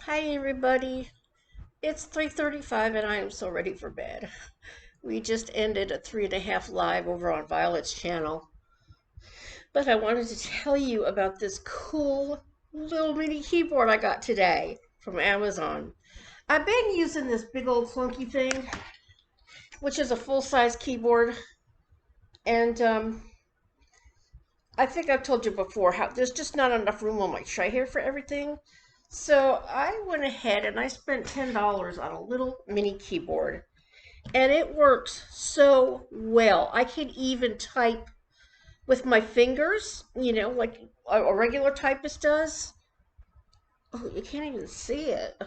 Hi everybody. It's 3:35 and I am so ready for bed. We just ended a 3.5 live over on Violet's channel. But I wanted to tell you about this cool little mini keyboard I got today from Amazon. I've been using this big old clunky thing, which is a full-size keyboard, and I think I've told you before how there's just not enough room on my tray here for everything. So I went ahead and I spent $10 on a little mini keyboard. And it works so well. I can even type with my fingers, like a regular typist does. Oh, you can't even see it.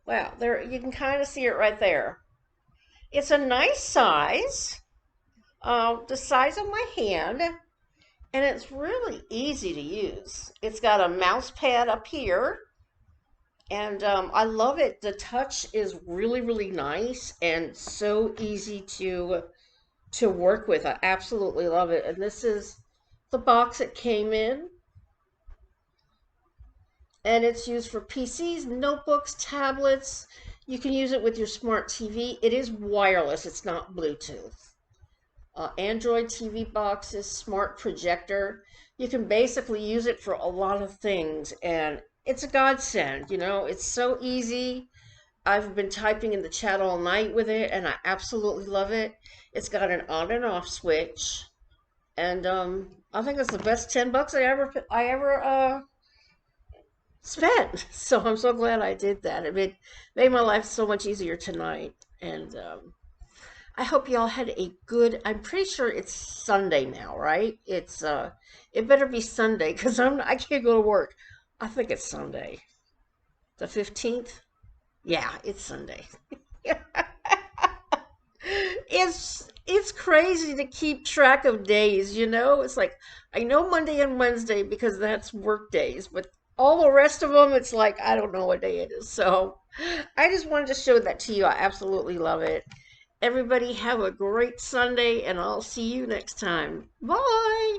Wow, there you can kind of see it right there. It's a nice size, the size of my hand, and it's really easy to use. It's got a mouse pad up here, and I love it. The touch is really, really nice and so easy to work with. I absolutely love it. And this is the box it came in. And it's used for PCs, notebooks, tablets. You can use it with your smart TV. It is wireless, it's not Bluetooth. Android TV boxes, smart projector. You can basically use it for a lot of things. And it's a godsend, it's so easy. I've been typing in the chat all night with it, and I absolutely love it. It's got an on and off switch. And I think it's the best $10 I ever spent. So I'm so glad I did that. It made my life so much easier tonight. And I hope y'all had a good. I'm pretty sure it's Sunday now, right? It better be Sunday because I can't go to work. I think it's Sunday, the 15th. Yeah, it's Sunday. It's crazy to keep track of days. It's like I know Monday and Wednesday because that's work days, but all the rest of them, it's like I don't know what day it is. So I just wanted to show that to you. I absolutely love it. Everybody have a great Sunday, and I'll see you next time. Bye.